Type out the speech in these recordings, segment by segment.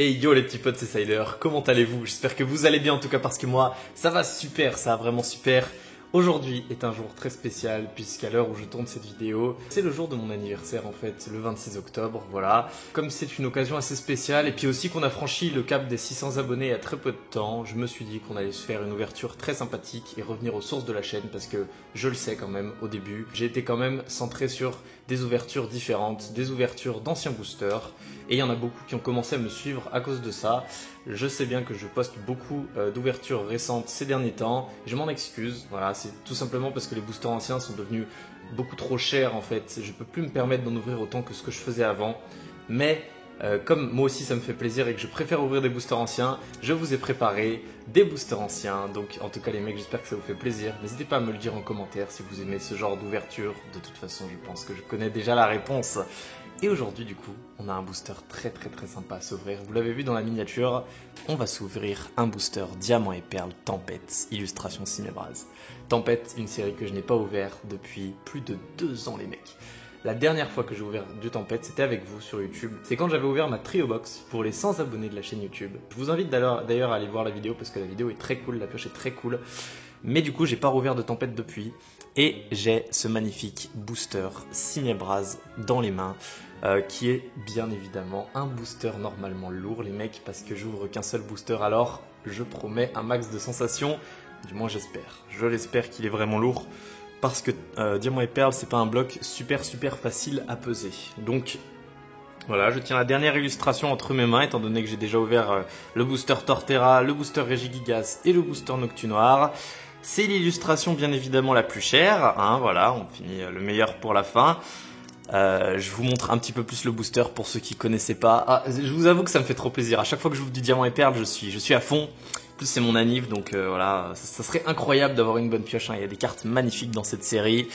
Hey yo les petits potes, c'est Sider, comment allez-vous? J'espère que vous allez bien en tout cas parce que moi ça va super, ça va vraiment super. Aujourd'hui est un jour très spécial puisqu'à l'heure où je tourne cette vidéo, c'est le jour de mon anniversaire en fait, le 26 octobre, voilà. Comme c'est une occasion assez spéciale et puis aussi qu'on a franchi le cap des 600 abonnés il y a très peu de temps, je me suis dit qu'on allait se faire une ouverture très sympathique et revenir aux sources de la chaîne parce que je le sais quand même au début, j'ai été quand même centré sur des ouvertures différentes, des ouvertures d'anciens boosters et il y en a beaucoup qui ont commencé à me suivre à cause de ça. Je sais bien que je poste beaucoup d'ouvertures récentes ces derniers temps, je m'en excuse, voilà, c'est tout simplement parce que les boosters anciens sont devenus beaucoup trop chers en fait, je peux plus me permettre d'en ouvrir autant que ce que je faisais avant, mais comme moi aussi ça me fait plaisir et que je préfère ouvrir des boosters anciens, je vous ai préparé des boosters anciens, donc en tout cas les mecs j'espère que ça vous fait plaisir, n'hésitez pas à me le dire en commentaire si vous aimez ce genre d'ouverture, de toute façon je pense que je connais déjà la réponse. Et aujourd'hui du coup, on a un booster très sympa à s'ouvrir. Vous l'avez vu dans la miniature, on va s'ouvrir un booster Diamant et Perle Tempête, illustration Simebraz. Tempête, une série que je n'ai pas ouverte depuis plus de 2 ans les mecs. La dernière fois que j'ai ouvert du Tempête, c'était avec vous sur YouTube. C'est quand j'avais ouvert ma Trio Box pour les 100 abonnés de la chaîne YouTube. Je vous invite d'ailleurs à aller voir la vidéo parce que la vidéo est très cool, la pioche est très cool. Mais du coup, j'ai pas rouvert de Tempête depuis. Et j'ai ce magnifique booster Simebraz dans les mains. Qui est bien évidemment un booster normalement lourd les mecs parce que j'ouvre qu'un seul booster, alors je promets un max de sensations, du moins j'espère. Je l'espère qu'il est vraiment lourd parce que Diamant et Perle c'est pas un bloc super facile à peser. Donc voilà, je tiens la dernière illustration entre mes mains étant donné que j'ai déjà ouvert le booster Torterra, le booster Regigigas et le booster Noctunoir. C'est l'illustration bien évidemment la plus chère, hein, voilà, on finit le meilleur pour la fin. Je vous montre un petit peu plus le booster pour ceux qui connaissaient pas. Ah, je vous avoue que ça me fait trop plaisir. À chaque fois que j'ouvre du Diamant et Perle, je suis à fond. En plus c'est mon anniv, donc voilà, ça serait incroyable d'avoir une bonne pioche. Hein. Il y a des cartes magnifiques dans cette série.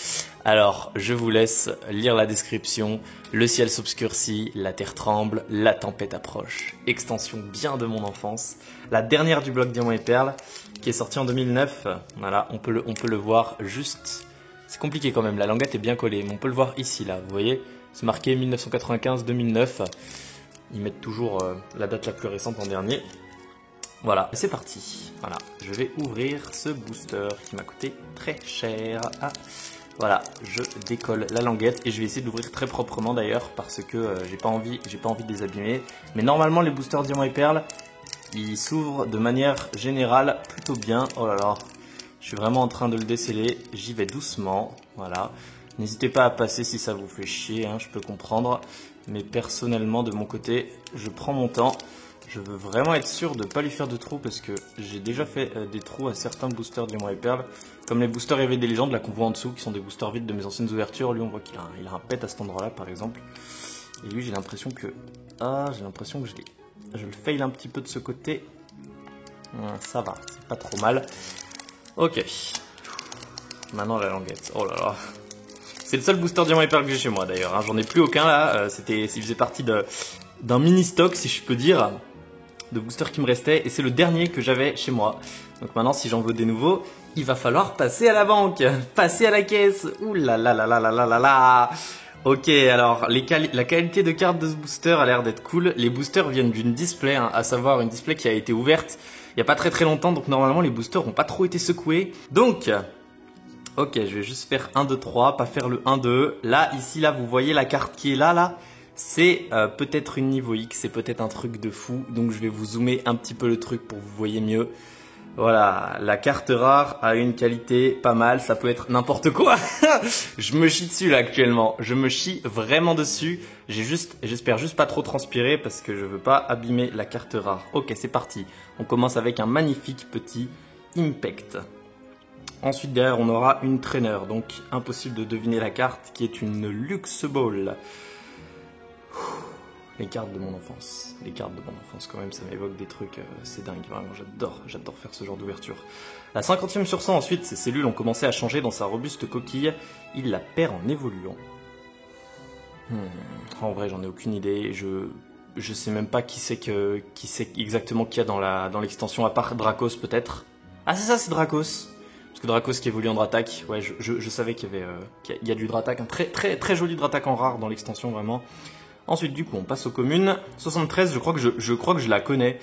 Alors, je vous laisse lire la description. Le ciel s'obscurcit, la terre tremble, la tempête approche. Extension bien de mon enfance. La dernière du bloc Diamant et Perle, qui est sortie en 2009. Voilà, on peut le voir juste. C'est compliqué quand même, la languette est bien collée, mais on peut le voir ici, là, vous voyez, c'est marqué 1995-2009, ils mettent toujours la date la plus récente en dernier. Voilà, c'est parti, voilà, je vais ouvrir ce booster qui m'a coûté très cher. Ah, voilà, je décolle la languette et je vais essayer de l'ouvrir très proprement d'ailleurs, parce que j'ai pas envie de les abîmer. Mais normalement, les boosters Diamant et Perle, ils s'ouvrent de manière générale plutôt bien. Oh là là. Je suis vraiment en train de le déceler, j'y vais doucement, voilà. N'hésitez pas à passer si ça vous fait chier, hein, je peux comprendre. Mais personnellement, de mon côté, je prends mon temps. Je veux vraiment être sûr de ne pas lui faire de trous parce que j'ai déjà fait des trous à certains boosters Diamant et Perle. Comme les boosters Éveil des légendes, là qu'on voit en dessous, qui sont des boosters vides de mes anciennes ouvertures. Lui, on voit qu'il a un pet à cet endroit-là, par exemple. Et lui, j'ai l'impression que... Ah, j'ai l'impression que je le fail un petit peu de ce côté. Ça va, c'est pas trop mal. Ok, maintenant la languette, oh là là, c'est le seul booster Diamant et Perle que j'ai chez moi d'ailleurs, hein. J'en ai plus aucun là, il faisait partie d'un mini stock si je peux dire, de boosters qui me restait et c'est le dernier que j'avais chez moi. Donc maintenant si j'en veux des nouveaux, il va falloir passer à la banque, passer à la caisse, ouh là là là là là là là là. Ok, alors la qualité de carte de ce booster a l'air d'être cool, les boosters viennent d'une display, hein, à savoir une display qui a été ouverte il n'y a pas très longtemps, donc normalement les boosters n'ont pas trop été secoués. Donc, ok, je vais juste faire 1, 2, 3, pas faire le 1, 2. Là, ici, là, vous voyez la carte qui est là, c'est peut-être une niveau X, c'est peut-être un truc de fou. Donc je vais vous zoomer un petit peu le truc pour que vous voyez mieux. Voilà, la carte rare a une qualité pas mal, ça peut être n'importe quoi. Je me chie dessus là actuellement, je me chie vraiment dessus. J'espère juste pas trop transpirer parce que je veux pas abîmer la carte rare. Ok, c'est parti. On commence avec un magnifique petit Impact. Ensuite derrière on aura une Trainer, donc impossible de deviner la carte qui est une Luxe Ball. Les cartes de mon enfance, quand même, ça m'évoque des trucs, c'est dingue, vraiment, j'adore faire ce genre d'ouverture. La 50e sur 100 ensuite, ces cellules ont commencé à changer dans sa robuste coquille, il la perd en évoluant. En vrai, j'en ai aucune idée, je sais même pas qui c'est exactement qu'il y a dans l'extension, à part Dracos peut-être. Ah c'est ça, c'est Dracos. Parce que Dracos qui évolue en Dratak, ouais, je savais qu'il y a du Dratak, un très joli Dratak en rare dans l'extension, vraiment. Ensuite, du coup, on passe aux communes. 73, je crois que je la connais.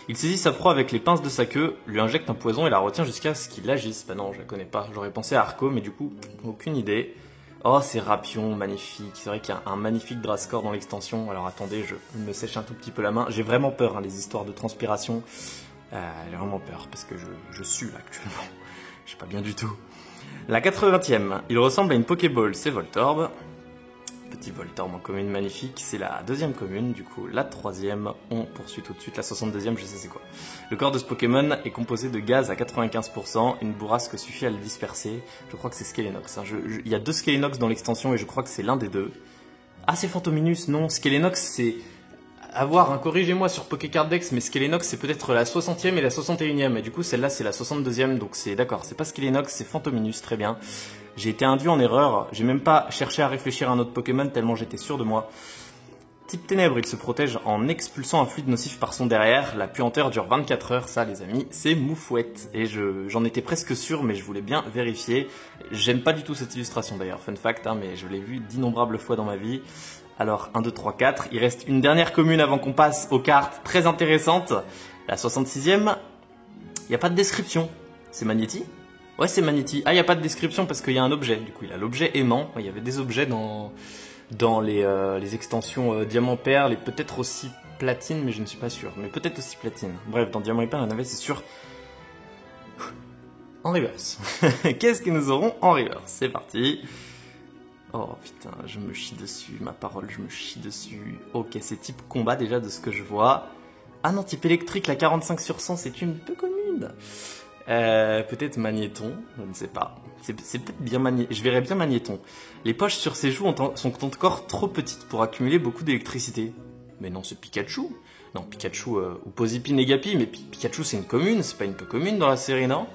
Il saisit sa proie avec les pinces de sa queue, lui injecte un poison et la retient jusqu'à ce qu'il agisse. Bah non, je la connais pas. J'aurais pensé à Arco, mais du coup, aucune idée. Oh, c'est Rapion, magnifique. C'est vrai qu'il y a un magnifique Drascore dans l'extension. Alors attendez, je me sèche un tout petit peu la main. J'ai vraiment peur, hein, les histoires de transpiration. J'ai vraiment peur, parce que je sue là actuellement. Je suis pas bien du tout. La 80e, il ressemble à une Pokéball, c'est Voltorb. Petit Voltorb en commune magnifique, c'est la deuxième commune, du coup la troisième, on poursuit tout de suite, la 62e, je sais c'est quoi. Le corps de ce Pokémon est composé de gaz à 95%, une bourrasque suffit à le disperser, je crois que c'est Skelenox. Hein. Il y a deux Skelenox dans l'extension et je crois que c'est l'un des deux. Ah c'est Phantominus, non, Skelenox c'est... À voir, hein, corrigez-moi sur Pokécardex, mais Skelenox c'est peut-être la 60e et la 61e, et du coup celle-là c'est la 62e, donc c'est d'accord, c'est pas Skelenox, c'est Phantominus, très bien. J'ai été induit en erreur, j'ai même pas cherché à réfléchir à un autre Pokémon tellement j'étais sûr de moi. Type ténèbres, il se protège en expulsant un fluide nocif par son derrière, la puanteur dure 24 heures, ça les amis, c'est Moufouette. Et j'en étais presque sûr, mais je voulais bien vérifier. J'aime pas du tout cette illustration d'ailleurs, fun fact, hein, mais je l'ai vue d'innombrables fois dans ma vie. Alors, 1, 2, 3, 4, il reste une dernière commune avant qu'on passe aux cartes très intéressantes. La 66e, il n'y a pas de description. C'est Magnéti ? Ouais, c'est Magnéti. Ah, il n'y a pas de description parce qu'il y a un objet. Du coup, il a l'objet aimant. Il y avait des objets dans les extensions Diamant Perle et peut-être aussi Platine, mais je ne suis pas sûr. Mais peut-être aussi Platine. Bref, dans Diamant et Perle, il y en avait, c'est sûr. En reverse. Qu'est-ce que nous aurons en reverse ? C'est parti. Oh putain, je me chie dessus, ma parole, je me chie dessus. Ok, c'est type combat déjà de ce que je vois. Ah non, type électrique, la 45 sur 100, c'est une peu commune. Peut-être Magnéton, je ne sais pas. C'est peut-être bien Magnéton, je verrais bien Magnéton. Les poches sur ses joues sont encore trop petites pour accumuler beaucoup d'électricité. Mais non, c'est Pikachu. Non, Pikachu ou Posipine et Gapi, mais Pikachu c'est une commune, c'est pas une peu commune dans la série, non ?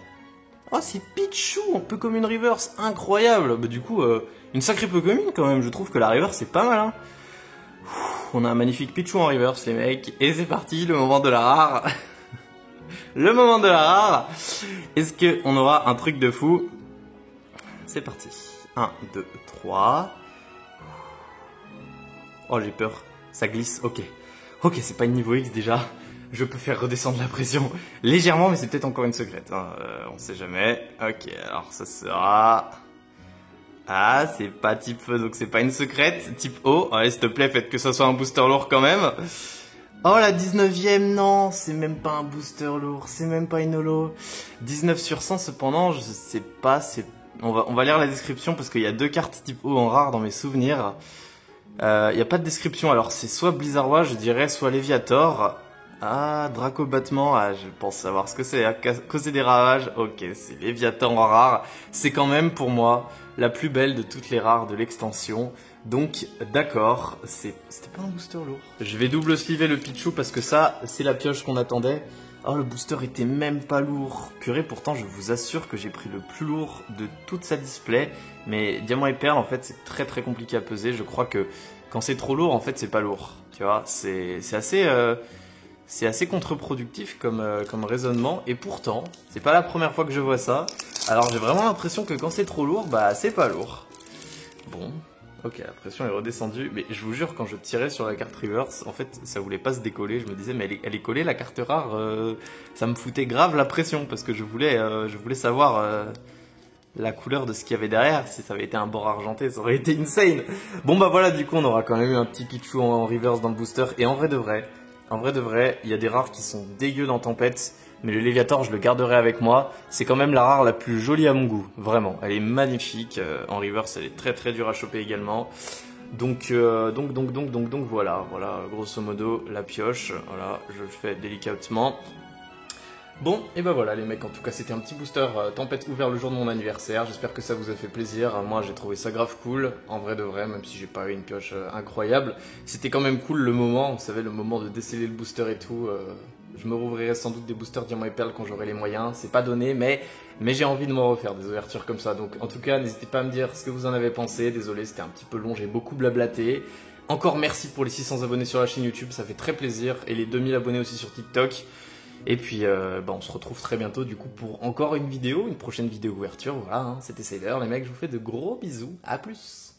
Oh, c'est Pichu en peu commune reverse, incroyable. Bah du coup, une sacrée peu commune quand même, je trouve que la reverse c'est pas mal, hein. On a un magnifique Pichu en reverse les mecs, et c'est parti, le moment de la rare. Le moment de la rare. Est-ce qu'on aura un truc de fou? C'est parti. 1, 2, 3. Oh j'ai peur, ça glisse, ok. Ok, c'est pas une niveau X déjà. Je peux faire redescendre la pression légèrement, mais c'est peut-être encore une secrète. Hein. On sait jamais. Ok, alors ça sera... Ah, c'est pas type feu, donc c'est pas une secrète. Type eau. Allez, s'il te plaît, faites que ça soit un booster lourd quand même. Oh, la 19e, non, c'est même pas un booster lourd. C'est même pas une holo. 19 sur 100, cependant, je sais pas. On va lire la description parce qu'il y a deux cartes type eau en rare dans mes souvenirs. Il n'y a pas de description. Alors, c'est soit Blizzardwa, je dirais, soit Léviator. Ah, Draco Battement, ah, je pense savoir ce que c'est, hein. Causer des ravages, ok, c'est Léviathan en rare, c'est quand même pour moi la plus belle de toutes les rares de l'extension, donc d'accord, c'était pas un booster lourd. Je vais double sliver le Pichu parce que ça, c'est la pioche qu'on attendait. Oh, le booster était même pas lourd, purée, pourtant je vous assure que j'ai pris le plus lourd de toute sa display, mais Diamant et Perle en fait c'est très très compliqué à peser, je crois que quand c'est trop lourd en fait c'est pas lourd, tu vois, c'est assez... C'est assez contre-productif comme raisonnement, et pourtant, c'est pas la première fois que je vois ça. Alors j'ai vraiment l'impression que quand c'est trop lourd, bah c'est pas lourd. Bon, ok, la pression est redescendue, mais je vous jure, quand je tirais sur la carte reverse, en fait, ça voulait pas se décoller. Je me disais, mais elle est collée, la carte rare, ça me foutait grave la pression, parce que je voulais savoir la couleur de ce qu'il y avait derrière. Si ça avait été un bord argenté, ça aurait été insane. Bon bah voilà, du coup, on aura quand même eu un petit Pichu en reverse dans le booster, et en vrai de vrai, il y a des rares qui sont dégueux dans Tempête, mais le Léviator, je le garderai avec moi. C'est quand même la rare la plus jolie à mon goût, vraiment. Elle est magnifique, en reverse, elle est très très dure à choper également. Donc voilà, grosso modo, la pioche, voilà, je le fais délicatement. Bon, et ben voilà les mecs, en tout cas c'était un petit booster Tempête ouvert le jour de mon anniversaire, j'espère que ça vous a fait plaisir, moi j'ai trouvé ça grave cool, en vrai de vrai, même si j'ai pas eu une pioche incroyable, c'était quand même cool le moment, vous savez le moment de déceler le booster et tout, je me rouvrirai sans doute des boosters Diamant et Perle quand j'aurai les moyens, c'est pas donné, mais j'ai envie de m'en refaire des ouvertures comme ça, donc en tout cas n'hésitez pas à me dire ce que vous en avez pensé, désolé c'était un petit peu long, j'ai beaucoup blablaté. Encore merci pour les 600 abonnés sur la chaîne YouTube, ça fait très plaisir, et les 2000 abonnés aussi sur TikTok. Et puis on se retrouve très bientôt du coup pour encore une prochaine vidéo ouverture, voilà, hein, c'était Sailor les mecs, je vous fais de gros bisous, à plus.